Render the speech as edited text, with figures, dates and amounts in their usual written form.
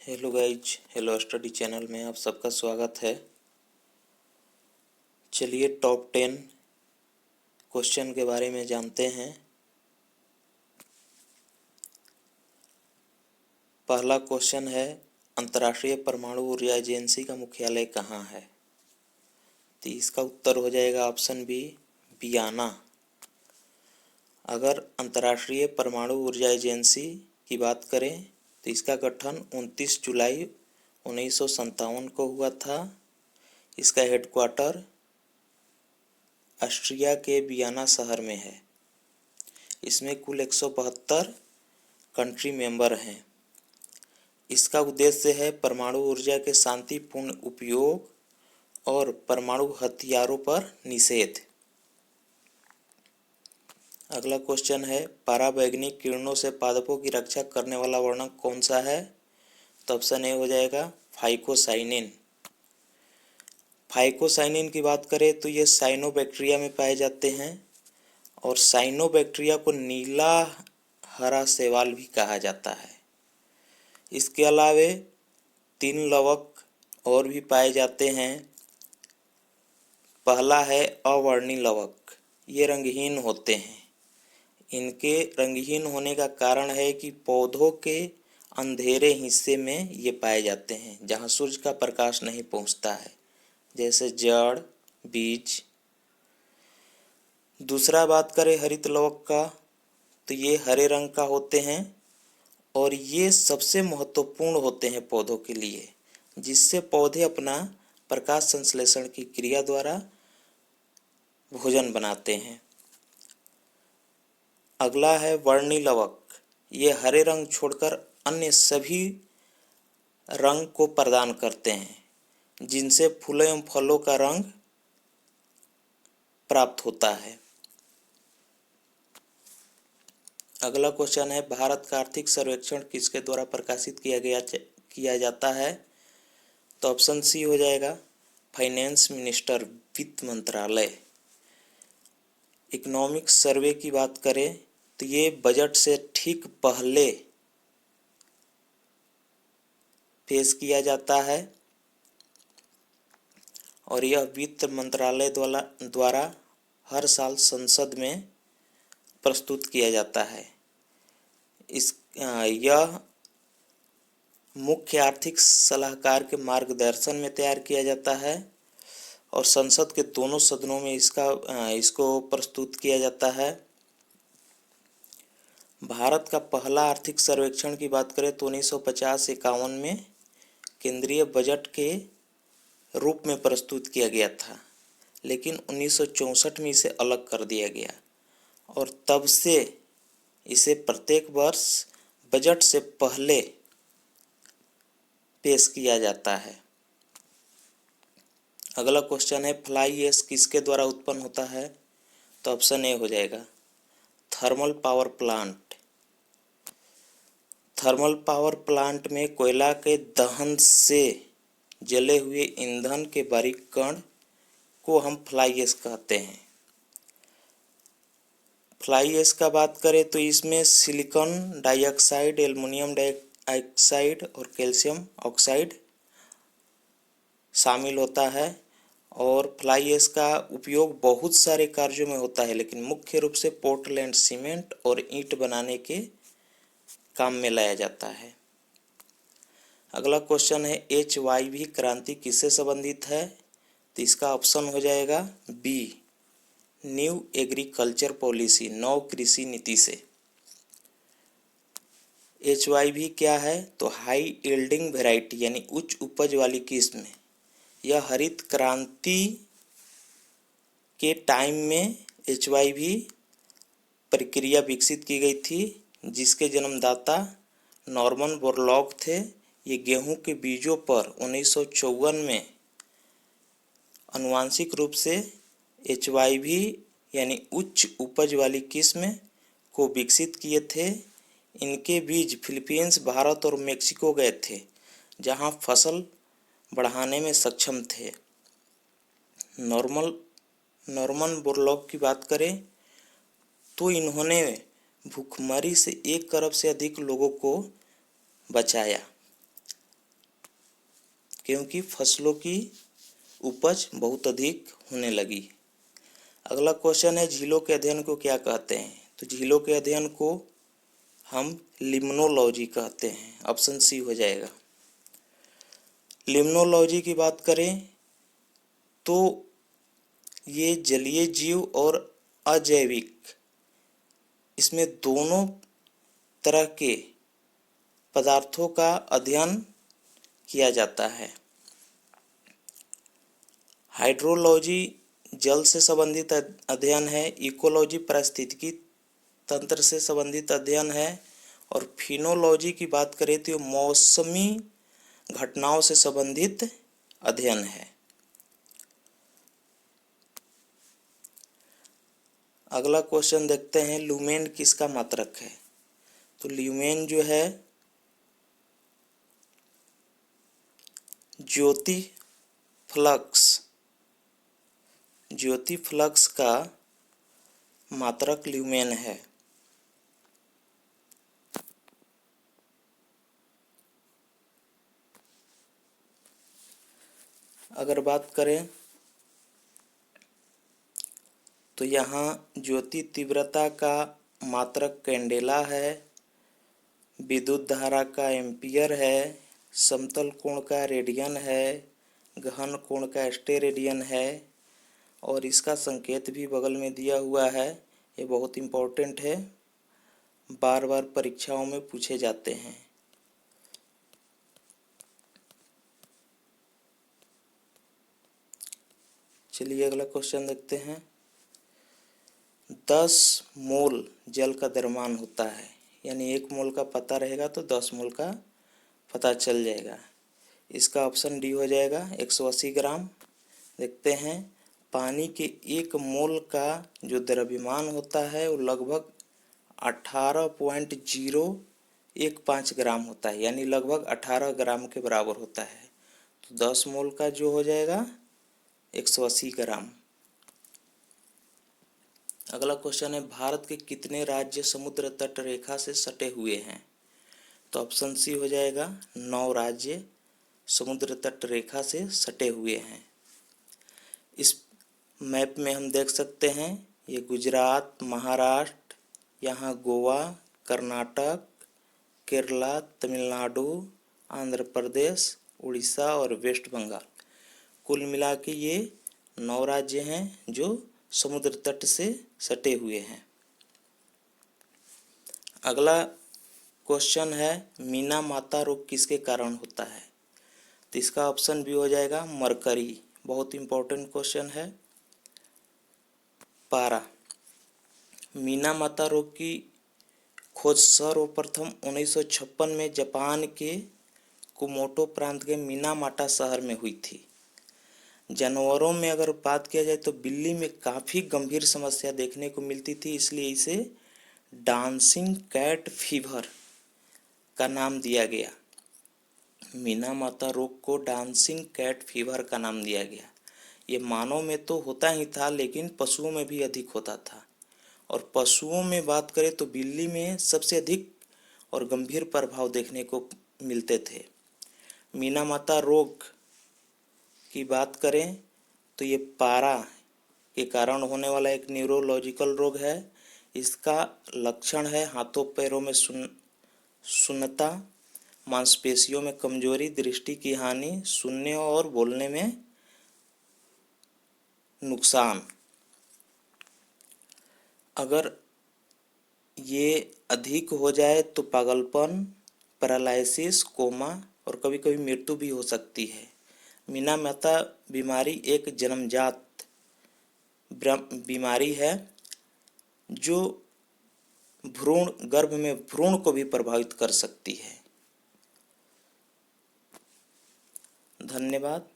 Hello guys, hello study channel में आप सबका स्वागत है। चलिए टॉप 10 क्वेश्चन के बारे में जानते हैं। पहला क्वेश्चन है, अंतर्राष्ट्रीय परमाणु ऊर्जा एजेंसी का मुख्यालय कहाँ है? तो इसका उत्तर हो जाएगा ऑप्शन बी, वियना। अगर अंतर्राष्ट्रीय परमाणु ऊर्जा एजेंसी की बात करें तो इसका गठन 29 जुलाई 1957 को हुआ था। इसका हेडक्वार्टर ऑस्ट्रिया के वियना शहर में है। इसमें कुल 172 कंट्री मेंबर हैं। इसका उद्देश्य है परमाणु ऊर्जा के शांतिपूर्ण उपयोग और परमाणु हथियारों पर निषेध। अगला क्वेश्चन है, पराबैंगनी किरणों से पादपों की रक्षा करने वाला वर्णक कौन सा है? तो ऑप्शन ए हो जाएगा फाइकोसाइनिन। फाइकोसाइनिन की बात करें तो ये साइनोबैक्टीरिया में पाए जाते हैं और साइनोबैक्टीरिया को नीला हरा शैवाल भी कहा जाता है। इसके अलावे 3 लवक और भी पाए जाते हैं। पहला है अवर्णी लवक। ये रंगहीन होते हैं। इनके रंगहीन होने का कारण है कि पौधों के अंधेरे हिस्से में ये पाए जाते हैं जहाँ सूरज का प्रकाश नहीं पहुँचता है, जैसे जड़, बीज। दूसरा बात करें हरित लवक का तो ये हरे रंग का होते हैं और ये सबसे महत्वपूर्ण होते हैं पौधों के लिए, जिससे पौधे अपना प्रकाश संश्लेषण की क्रिया द्वारा भोजन बनाते हैं। अगला है वर्णी लवक। ये हरे रंग छोड़कर अन्य सभी रंग को प्रदान करते हैं, जिनसे फूलों एवं फलों का रंग प्राप्त होता है। अगला क्वेश्चन है, भारत का आर्थिक सर्वेक्षण किसके द्वारा प्रकाशित किया जाता है? तो ऑप्शन सी हो जाएगा फाइनेंस मिनिस्टर, वित्त मंत्रालय। इकोनॉमिक सर्वे की बात करें तो ये बजट से ठीक पहले पेश किया जाता है और यह वित्त मंत्रालय द्वारा हर साल संसद में प्रस्तुत किया जाता है। यह मुख्य आर्थिक सलाहकार के मार्गदर्शन में तैयार किया जाता है और संसद के दोनों सदनों में इसको प्रस्तुत किया जाता है। भारत का पहला आर्थिक सर्वेक्षण की बात करें तो 1950-51 में केंद्रीय बजट के रूप में प्रस्तुत किया गया था, लेकिन 1964 में इसे अलग कर दिया गया और तब से इसे प्रत्येक वर्ष बजट से पहले पेश किया जाता है। अगला क्वेश्चन है, फ्लाई ऐश किसके द्वारा उत्पन्न होता है? तो ऑप्शन ए हो जाएगा thermal power plant. Thermal power plant में कोयला के दहन से जले हुए ईंधन के बारीक कण को हम फ्लाई ऐश कहते हैं। फ्लाई ऐश का बात करें तो इसमें सिलिकॉन डाइऑक्साइड, एल्युमिनियम डाइऑक्साइड और कैल्शियम ऑक्साइड शामिल होता है और फ्लाई ऐश का उपयोग बहुत सारे कार्यों में होता है, लेकिन मुख्य रूप से पोर्टलैंड सीमेंट और ईंट बनाने के काम में लाया जाता है। अगला क्वेश्चन है, HYV क्रांति किससे संबंधित है? तो इसका ऑप्शन हो जाएगा बी, न्यू एग्रीकल्चर पॉलिसी, नव कृषि नीति से। HYV क्या है? तो हाई यील्डिंग वेराइटी यानी उच्च उपज वाली किस्म। यह हरित क्रांति के टाइम में HYV प्रक्रिया विकसित की गई थी, जिसके जन्मदाता नॉर्मन बोरलॉग थे। ये गेहूं के बीजों पर 1954 में आनुवांशिक रूप से HYV यानी उच्च उपज वाली किस्म को विकसित किए थे। इनके बीज फिलीपींस, भारत और मेक्सिको गए थे, जहां फसल बढ़ाने में सक्षम थे। नॉर्मन बोरलॉग की बात करें तो इन्होंने भूखमरी से 1 अरब से अधिक लोगों को बचाया। क्योंकि फसलों की उपज बहुत अधिक होने लगी। अगला क्वेश्चन है, झीलों के अध्ययन को क्या कहते हैं? तो झीलों के अध्ययन को हम लिम्नोलॉजी कहते हैं। ऑप्शन सी हो जाएगा। लिम्नोलॉजी की बात करें तो ये जलीय जीव और अजैविक, इसमें दोनों तरह के पदार्थों का अध्ययन किया जाता है। हाइड्रोलॉजी जल से संबंधित अध्ययन है। इकोलॉजी पारिस्थितिकी तंत्र से संबंधित अध्ययन है। और फिनोलॉजी की बात करें तो मौसमी घटनाओं से संबंधित अध्ययन है। अगला क्वेश्चन देखते हैं, ल्यूमेन किसका मात्रक है? तो ल्यूमेन जो है ज्योति फ्लक्स का मात्रक ल्यूमेन है। अगर बात करें तो यहाँ ज्योति तीव्रता का मात्रक कैंडेला है, विद्युत धारा का एम्पियर है, समतल कोण का रेडियन है, गहन कोण का स्टेरेडियन है और इसका संकेत भी बगल में दिया हुआ है। ये बहुत इम्पोर्टेंट है, बार बार परीक्षाओं में पूछे जाते हैं। चलिए अगला क्वेश्चन देखते हैं। 10 मोल जल का द्रव्यमान होता है, यानी 1 मोल का पता रहेगा तो 10 मोल का पता चल जाएगा। इसका ऑप्शन डी हो जाएगा, 180 ग्राम। देखते हैं, पानी के 1 मोल का जो द्रव्यमान होता है वो लगभग 18.015 ग्राम होता है, यानी लगभग 18 ग्राम के बराबर होता है। तो 10 मोल का जो हो जाएगा 180 ग्राम। अगला क्वेश्चन है, भारत के कितने राज्य समुद्र तट रेखा से सटे हुए हैं? तो ऑप्शन सी हो जाएगा, 9 राज्य समुद्र तट रेखा से सटे हुए हैं। इस मैप में हम देख सकते हैं, ये गुजरात, महाराष्ट्र, यहाँ गोवा, कर्नाटक, केरला, तमिलनाडु, आंध्र प्रदेश, उड़ीसा और वेस्ट बंगाल, कुल मिला के ये 9 राज्य हैं जो समुद्र तट से सटे हुए हैं। अगला क्वेश्चन है, मीना माता रोग किसके कारण होता है? तो इसका ऑप्शन भी हो जाएगा मरकरी। बहुत इंपॉर्टेंट क्वेश्चन है। पारा, मीना माता रोग की खोज सर्वप्रथम 1956 में जापान के कुमोटो प्रांत के मिनामाटा शहर में हुई थी। जानवरों में अगर बात किया जाए तो बिल्ली में काफ़ी गंभीर समस्या देखने को मिलती थी, इसलिए इसे डांसिंग कैट फीवर का नाम दिया गया। मिनामाता रोग को डांसिंग कैट फीवर का नाम दिया गया। ये मानव में तो होता ही था, लेकिन पशुओं में भी अधिक होता था। और पशुओं में बात करें तो बिल्ली में सबसे अधिक और गंभीर प्रभाव देखने को मिलते थे। मिनामाता रोग की बात करें तो ये पारा के कारण होने वाला एक न्यूरोलॉजिकल रोग है। इसका लक्षण है हाथों पैरों में शून्यता, मांसपेशियों में कमजोरी, दृष्टि की हानि, सुनने और बोलने में नुकसान। अगर ये अधिक हो जाए तो पागलपन, पैरालिसिस, कोमा और कभी कभी मृत्यु भी हो सकती है। मिनामाता बीमारी एक जन्मजात बीमारी है जो गर्भ में भ्रूण को भी प्रभावित कर सकती है। धन्यवाद।